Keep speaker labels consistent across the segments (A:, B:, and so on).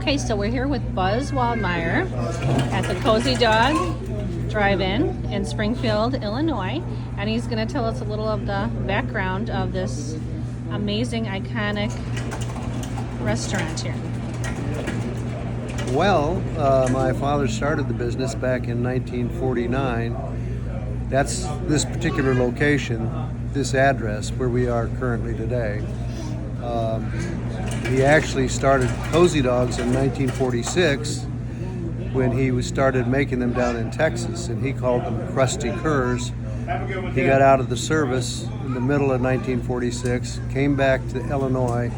A: Okay, so we're here with Buz Waldmire at the Cozy Dog Drive-In in Springfield, Illinois, and he's going to tell us a little of the background of this amazing, iconic restaurant here.
B: Well, my father started the business back in 1949. That's this particular location, this address where we are currently today. He actually started Cozy Dogs in 1946 when he started making them down in Texas, and he called them Krusty Curs. He got out of the service in the middle of 1946, came back to Illinois,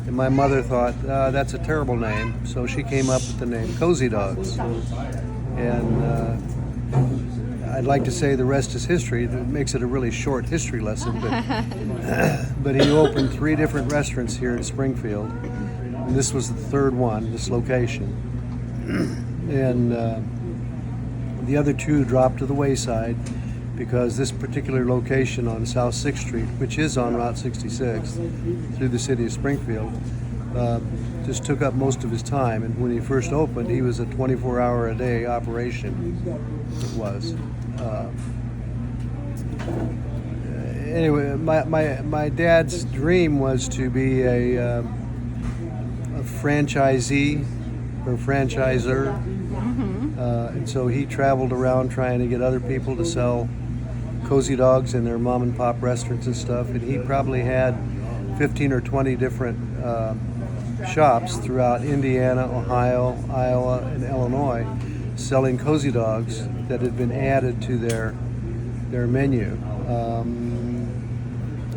B: and my mother thought, that's a terrible name, so she came up with the name Cozy Dogs. And I'd like to say the rest is history. It makes it a really short history lesson, but he opened 3 different restaurants here in Springfield, and this was the 3rd one, this location. And the other 2 dropped to the wayside because this particular location on South 6th Street, which is on Route 66 through the city of Springfield, just took up most of his time. And when he first opened, he was a 24-hour-a-day operation. It was. Anyway, my dad's dream was to be a franchisee or franchisor, and so he traveled around trying to get other people to sell Cozy Dogs in their mom and pop restaurants and stuff, and he probably had 15 or 20 different shops throughout Indiana, Ohio, Iowa, and Illinois selling Cozy Dogs that had been added to their menu.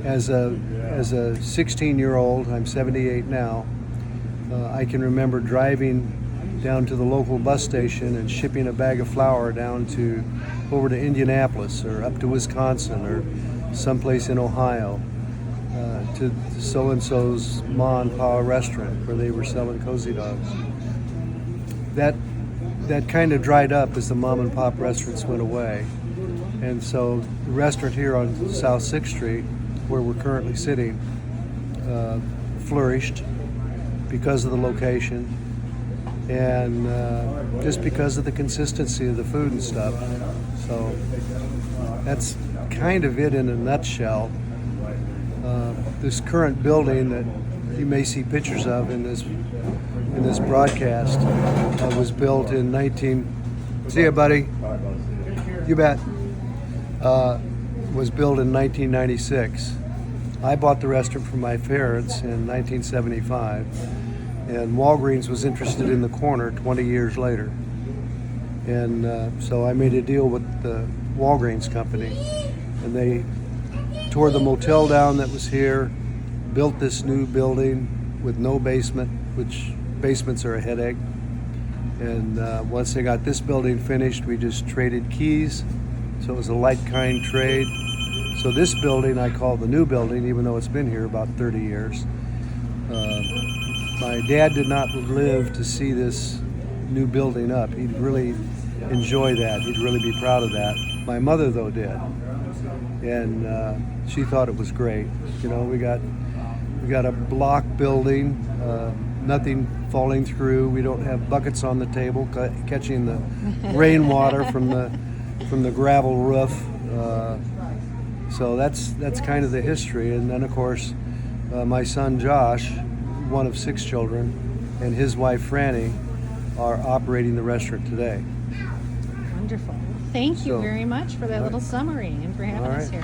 B: As a 16-year-old, I'm 78 now, I can remember driving down to the local bus station and shipping a bag of flour down over to Indianapolis or up to Wisconsin or someplace in Ohio to so-and-so's ma and pa restaurant where they were selling Cozy Dogs. That kind of dried up as the mom and pop restaurants went away. And so the restaurant here on South 6th Street, where we're currently sitting, flourished because of the location and just because of the consistency of the food and stuff. So that's kind of it in a nutshell. This current building that you may see pictures of in this broadcast was built in See you, buddy. You bet. Was built in 1996. I bought the restaurant from my parents in 1975, and Walgreens was interested in the corner 20 years later. And so I made a deal with the Walgreens company, and they tore the motel down that was here, built this new building with no basement, which basements are a headache. And once they got this building finished, we just traded keys. So it was a like kind trade. So this building I call the new building, even though it's been here about 30 years. My dad did not live to see this new building up. He'd really enjoy that. He'd really be proud of that. My mother, though, did. And she thought it was great. You know, we got a block building, nothing falling through. We don't have buckets on the table catching the rainwater from the gravel roof. So that's kind of the history. And then, of course, my son Josh, one of 6 children, and his wife Franny are operating the restaurant today.
A: Wonderful. Thank you very much for that little summary and for having us here.